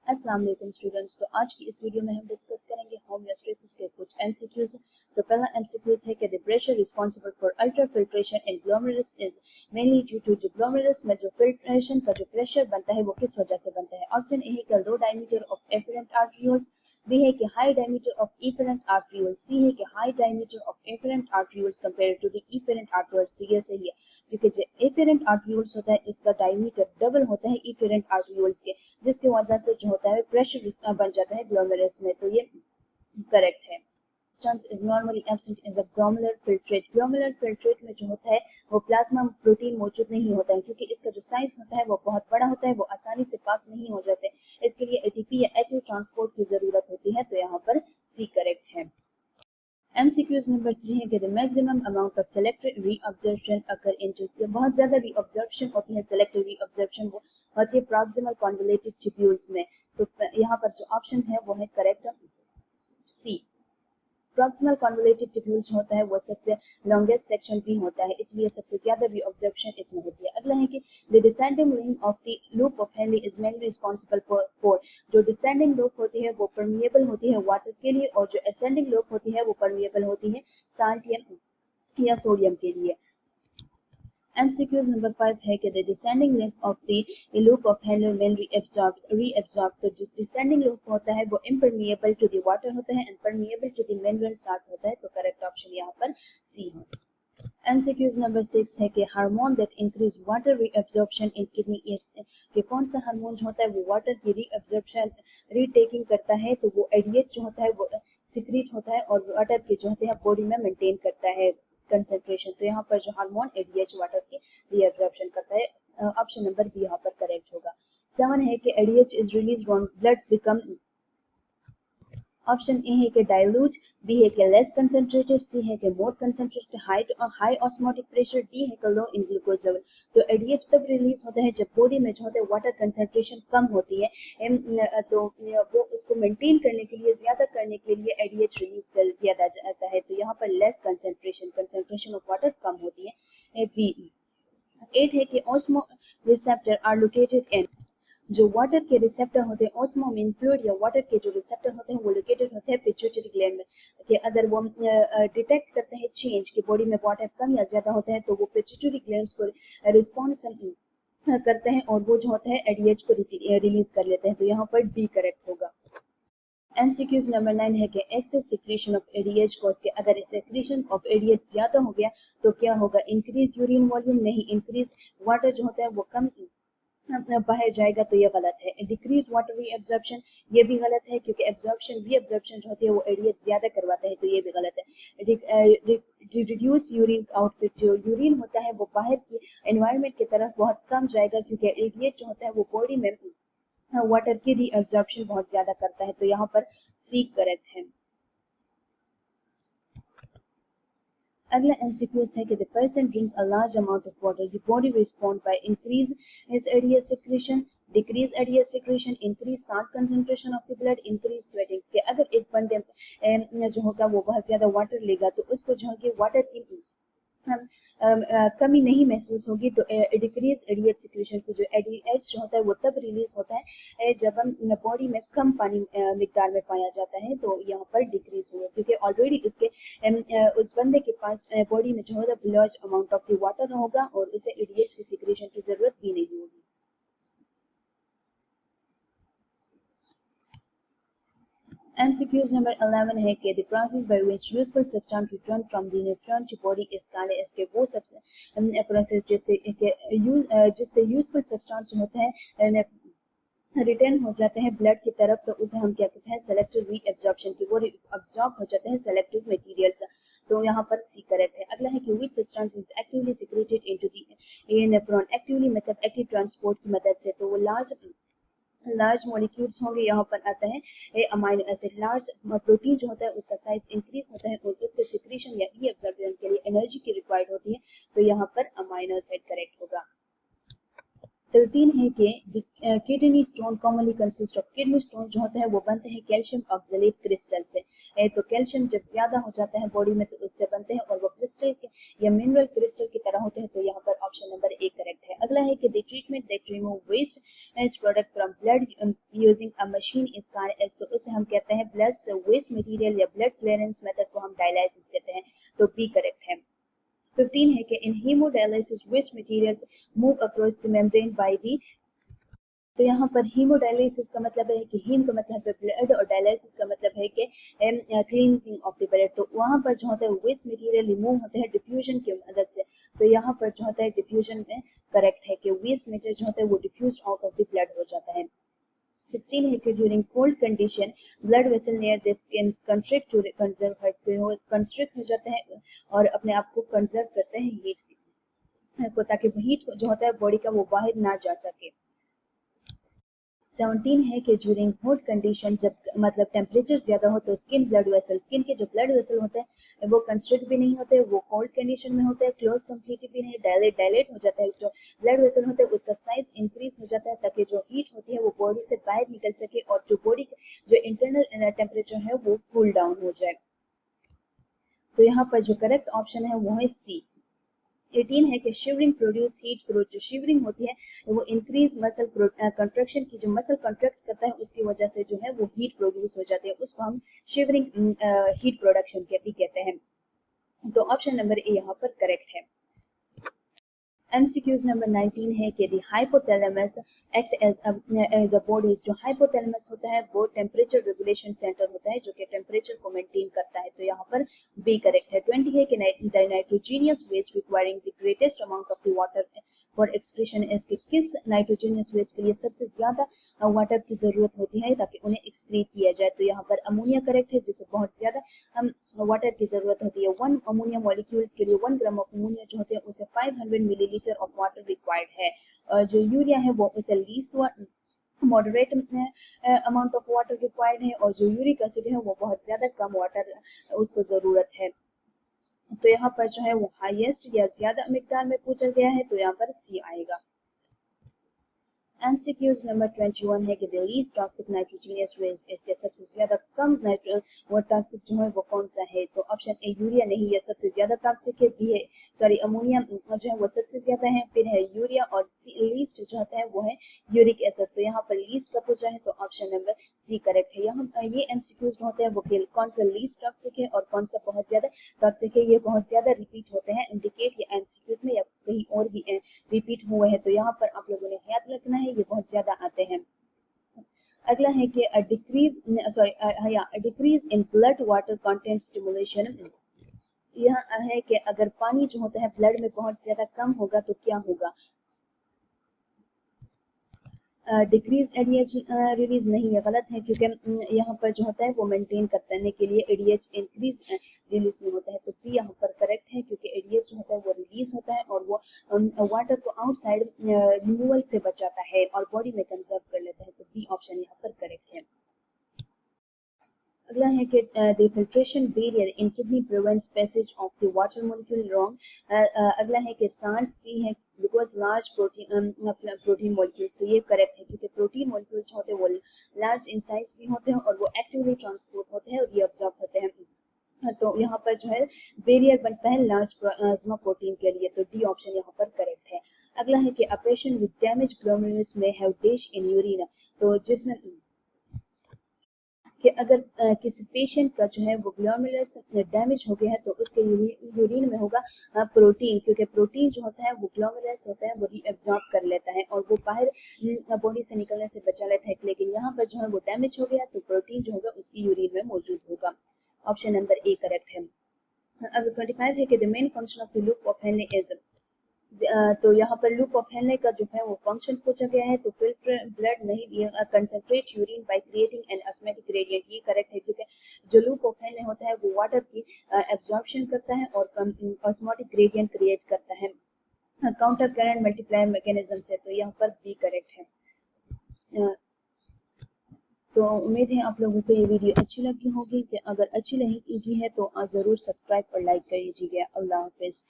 अस्सलाम वालेकुम स्टूडेंट्स। तो आज की इस वीडियो में हम डिस्कस करेंगे होमियोस्टेसिस के कुछ एमसीक्यूज। तो पहला एमसीक्यूज है कि the pressure responsible for ultrafiltration in glomerulus is mainly due to जो ग्लोमेरुलस में जो फिल्ट्रेशन का जो प्रेशर बनता है वो किस वजह से बनता है। ऑप्शन ए है कि low diameter of afferent arterioles, B है कि high diameter of efferent arterioles, C है कि high diameter of afferent arterioles compared to the efferent arterioles. तो ये सही है क्योंकि जो एफरेंट आर्टरियोल्स होता है इसका डायमीटर डबल होता है इफरेंट आर्टरियोल्स के, जिसकी वजह से जो होता है प्रेशर बन जाता है ग्लोमेरुलस में। तो ये करेक्ट है। Substance is normally absent in the glomerular filtrate. Glomerular filtrate में जो होता है वो प्लाज्मा प्रोटीन मौजूद नहीं होता है क्योंकि इसका जो साइज होता है वो बहुत बड़ा होता है, वो आसानी से पास नहीं हो जाते। इसके लिए एटीपी या एक्टिव ट्रांसपोर्ट की जरूरत होती है। तो यहाँ पर सी करेक्ट है। MCQs नंबर 3 है कि the maximum amount of selective reabsorption occur into, बहुत ज्यादा reabsorption होती है, selective reabsorption वो होती है proximal convoluted tubules में। तो यहाँ पर जो ऑप्शन है वो है करेक्ट सी। प्रॉक्सिमल कन्वोल्यूटेड ट्यूब्यूल्स होता है वो सबसे लॉन्गेस्ट सेक्शन भी होता है, इसलिए सबसे ज्यादा रिऑब्जर्प्शन इसमें होती है। अगला है कि the descending link of the loop of Henry is mainly responsible for, जो डिसेंडिंग लूप होती है वो परमिएबल होती है वाटर के लिए, और जो असेंडिंग लूप होती है वो परमिएबल होती है साल्ट या सोडियम के लिए। MCQs नंबर 5 है कि the descending length of the loop of Henle when reabsorbed, तो जो descending loop होता है वो impermeable to the water होता है and permeable to the mineral salt होता है। तो करेक्ट ऑप्शन यहाँ पर सी है। MCQs नंबर 6 है कि hormone that increase water reabsorption in kidney aids, कि कौन सा हार्मोन जो होता है वो वाटर की रीअब्जॉर्प्शन रीटेकिंग करता है। तो वो एडीएच जो होता है वो सिक्रीट होता है और वाटर के जो होते हैं बॉडी में मेंटेन करता है कंसेंट्रेशन। तो यहाँ पर जो हार्मोन एडीएच वाटर की रीअब्जॉर्प्शन करता है, ऑप्शन नंबर बी यहाँ पर करेक्ट होगा। 7 है कि ADH is released when blood become, option A है कि डाइल्यूट, बी है कि लेस कंसंट्रेटेड, सी है कि more concentrated, high osmotic pressure, D है कि लो इन ग्लूकोज लेवल। तो एडीएच तब रिलीज होता है जब बॉडी में जो होता है वाटर कंसंट्रेशन कम होती है, तो वो उसको मेंटेन करने के लिए, ज्यादा करने के लिए एडीएच रिलीज कर दिया जाता है। तो यहाँ पर लेस कंसंट्रेशन ऑफ वाटर कम होती है। बी 8 है कि osmoreceptor are located in, जो वाटर के रिसेप्टर होते हैं ऑस्मो मीन फ्लूइड या वाटर के जो रिसेप्टर होते हैं वो लोकेटेड होते हैं पिट्यूटरी ग्लैंड में, कि अगर वो डिटेक्ट करते हैं चेंज कि बॉडी में वाटर कम या ज्यादा होता है तो वो पिट्यूटरी ग्लैंड्स को रिस्पॉन्स करते हैं और वो जो होता है एडीएच को रिलीज कर लेते हैं। तो यहाँ पर डी करेक्ट होगा। MCQs नंबर 9 है कि excess secretion of ADH cause, के अगर सिक्रीशन ऑफ एडीएच ज्यादा हो गया तो क्या होगा, इंक्रीज यूरिन वॉल्यूम नहीं, इंक्रीज वाटर जो होता है वो कम बाहर जाएगा। तो ये गलत है। डिक्रीज वाटर रीअब्जॉर्प्शन, ये भी गलत है क्योंकि एब्जॉर्प्शन रीअब्जॉर्प्शन जो होती है वो एडीएच ज्यादा करवाता है। तो ये भी गलत है। रिड्यूस यूरिन आउटपुट, जो यूरिन होता है वो बाहर की एनवायरनमेंट की तरफ बहुत कम जाएगा क्योंकि एडीएच जो होता है वो बॉडी में वाटर की रीअब्जॉर्प्शन बहुत ज्यादा करता है। तो यहाँ पर सी करेक्ट है। अगला MCQs है कि the person drink a large amount of water, the body respond by increase his ADH secretion, decrease ADH secretion, increase salt concentration of the blood, increase sweating। कि अगर एक बंदे जो होगा वो बहुत ज्यादा वाटर लेगा तो उसको जो है कि वाटर की कमी नहीं महसूस होगी। तो डिक्रीज एडीएच सिक्रेशन की, जो एडीएच होता है वो तब रिलीज होता है जब हम बॉडी में कम पानी मिकदार में पाया जाता है। तो यहाँ पर डिक्रीज हुआ क्योंकि ऑलरेडी उसके उस बंदे के पास बॉडी में जो है large amount of the water होगा और उसे एडीएच की सिक्रेशन की जरूरत भी नहीं होगी। MCQs number 11 है कि the process by which useful substance return from the nephron to body is called, इसके वो सबसे प्रोसेस जिससे यूजफुल सब्सटेंस जो होता है रिटर्न हो जाते हैं ब्लड की तरफ, तो उसे हम क्या कहते हैं, सेलेक्टिव रीअब्जॉर्प्शन की, वो अब्जॉर्ब हो जाते हैं सेलेक्टिव मटेरियल्स। तो यहाँ पर सी करेक्ट है। अगला है कि which substance is actively secreted into the nephron, actively मतलब एक्टिव ट्रांसपोर्ट की मदद से। तो वो लार्ज मॉलिक्यूल्स होंगे, यहाँ पर आता है अमाइनो एसिड। लार्ज प्रोटीन जो होता है उसका साइज इंक्रीज होता है और उसके सिक्रीशन या रीअब्जॉर्प्शन के लिए एनर्जी की रिक्वायर्ड होती है। तो यहाँ पर अमाइनो एसिड करेक्ट होगा। 13 है कि kidney stone commonly consist of kidney stone जो होते हैं वो बनते हैं कैल्शियम ऑक्सलेट क्रिस्टल से। तो कैल्शियम जब ज्यादा हो जाता है बॉडी में तो उससे बनते हैं और वो क्रिस्टल या मिनरल क्रिस्टल की तरह होते हैं। तो यहाँ पर ऑप्शन नंबर ए करेक्ट है। अगला है कि the treatment that remove waste as product from blood using a machine is called as, तो उसे हम कहते हैं ब्लड वेस्ट मटेरियल या ब्लड क्लियरेंस मेथड को हम डायलिसिस कहते हैं। तो बी करेक्ट है। 15 है कि in haemodialysis waste materials move across the membrane by the, तो यहाँ पर हीमोडायलिसिस का मतलब है कि हीम का मतलब है ब्लड और डायलिसिस का मतलब है कि क्लींजिंग ऑफ द ब्लड। तो वहाँ पर जो होता है वेस्ट मटेरियल रिमूव होते हैं डिफ्यूजन की मदद से। तो यहाँ पर जो होता है डिफ्यूजन में करेक्ट है कि वेस्ट मटेरियल जो होता है वो diffuse out of the blood हो जाता है। 16 है कि during cold condition blood vessel near the skin constrict to conserve heat, constrict हो जाते हैं और अपने आप को कंजर्व करते हैं हीट को, ताकि हीट जो होता है बॉडी का वो बाहर ना जा सके। 17 है कि ड्यूरिंग हॉट कंडीशन जब मतलब टेम्परेचर ज्यादा हो तो स्किन के जो ब्लड वेसल होते हैं वो कंस्ट्रिक्ट भी नहीं होते, वो कोल्ड कंडीशन में होते हैं, क्लोज कंप्लीटली भी नहीं, डायलेट हो जाता है। जो ब्लड वेसल होते हैं उसका साइज इंक्रीज हो जाता है ताकि जो हीट होती है वो बॉडी से बाहर निकल सके और जो बॉडी जो इंटरनल टेम्परेचर है वो कूल डाउन हो जाए। तो यहाँ पर जो करेक्ट ऑप्शन है वो है सी। 18 है कि शिवरिंग प्रोड्यूस हीट ग्रोथ, जो शिवरिंग होती है वो इंक्रीज मसल कंट्रैक्शन की, जो मसल कंट्रैक्ट करता है उसकी वजह से जो है वो हीट प्रोड्यूस हो जाती है, उसको हम शिवरिंग हीट प्रोडक्शन भी कहते हैं। तो ऑप्शन नंबर ए यहाँ पर करेक्ट है। MCQs नंबर 19 है कि the hypothalamus act as a body, जो हाइपोथैलेमस होता है वो टेम्परेचर रेगुलेशन सेंटर होता है जो कि टेम्परेचर को मेंटेन करता है। तो यहाँ पर बी करेक्ट है। 20 है कि the nitrogenous waste requiring the greatest amount of the water for excretion is, कि किस नाइट्रोजीनियस वेस्ट के लिए सबसे ज्यादा वाटर की जरूरत होती है ताकि उन्हें एक्सक्रीट किया जाए। तो यहाँ पर अमोनिया करेक्ट है जिसे बहुत ज्यादा वाटर की जरूरत होती है। 1 अमोनिया मॉलिक्यूल्स के लिए 1 ग्राम ऑफ अमोनिया जो होते हैं उसे 500 मिलीलीटर ऑफ वाटर रिक्वायर्ड है। और जो यूरिया है वो उसे least moderate amount of water required है और जो यूरिक एसिड है वो बहुत ज्यादा कम वाटर उसको जरूरत है। तो यहाँ पर जो है वो हाईएस्ट या ज्यादा मिकदार में पूछा गया है, तो यहाँ पर सी आएगा। MCQs नंबर 21 है कि the least toxic nitrogenous waste, इसके सबसे ज्यादा कम वो टॉक्सिक जो है वो कौन सा है। तो ऑप्शन ए यूरिया नहीं है, सबसे ज्यादा टॉक्सिक है। बी है सॉरी अमोनिया जो है वो सबसे ज्यादा है, फिर है यूरिया और लीस्ट जो होता है वो है यूरिक एसिड। तो यहाँ पर लीस्ट का पूछा है तो ऑप्शन नंबर सी करेक्ट है। यहाँ ये MCQs होते हैं वो कौन सा लीस्ट टॉक्सिक है और कौन सा बहुत ज्यादा टॉक्सिक है, ये बहुत ज्यादा रिपीट होते हैं इंडिकेट या MCQs में या कहीं और भी रिपीट हुए हैं। तो यहाँ पर आप लोगों ने याद रखना है ये बहुत ज्यादा आते हैं। अगला है कि decrease in blood water content stimulation, यह है कि अगर पानी जो होता है ब्लड में बहुत ज्यादा कम होगा तो क्या होगा। डिक्रीज एडीएच रिलीज नहीं है, गलत है, क्योंकि यहाँ पर जो होता है वो मेंटेन करने के लिए एडीएच इंक्रीज रिलीज में होता है। तो बी यहाँ पर करेक्ट है क्योंकि एडीएच जो होता है वो रिलीज होता है और वो वाटर को आउटसाइड रिमूवल से बचाता है और बॉडी में कंजर्व कर लेता है। तो बी ऑप्शन यहाँ पर करेक्ट है। अगला है कि the filtration barrier in kidney prevents passage of the water molecule wrong. अगला है कि सांस सी है बिकॉज लार्ज प्रोटीन मॉलिक्यूल, तो ये करेक्ट है क्योंकि प्रोटीन मॉलिक्यूल जो होते हैं वो लार्ज इन साइज भी होते हैं और वो एक्टिवली ट्रांसपोर्ट होते हैं और ये ऑब्जॉर्ब होते हैं। तो यहाँ पर जो है बैरियर बनता है लार्ज प्रोटीन के लिए। तो डी ऑप्शन यहाँ पर करेक्ट है। अगला है कि a patient with damage glomerulus में हैव डैश इन यूरिन, तो जिसमें कि अगर किसी पेशेंट का जो है वो ग्लोमेरुलस डैमेज हो गया है तो उसके यूरिन में होगा प्रोटीन, क्योंकि प्रोटीन जो होता है वो ग्लोमेरुलस होता है वो रीअब्सॉर्ब कर लेता है और वो बाहर बॉडी से निकलने से बचा लेता है। लेकिन यहाँ पर जो है वो डैमेज हो गया तो प्रोटीन जो होगा उसकी यूरिन में मौजूद होगा। ऑप्शन नंबर ए करेक्ट है। अगर 25 है कि the main function of the loop of Henle is, तो यहाँ पर लूप ऑफ हेनले का जो है वो फंक्शन पूछा गया है। तो फिल्टर ब्लड नहीं concentrate urine by creating an osmotic gradient, ये करेक्ट है क्योंकि जो लूप ऑफ हेनले होता है वो वाटर की एब्जॉर्प्शन करता है और ऑस्मोटिक ग्रेडियंट क्रिएट करता है काउंटर करंट मल्टीप्लाई मैकेनिज्म से। तो यहाँ पर बी करेक्ट है। तो उम्मीद है आप लोगों को ये वीडियो अच्छी लगी होगी, कि अगर अच्छी लगी है तो ज़रूर सब्सक्राइब और लाइक कर लीजिएगा। अल्लाह हाफिज़।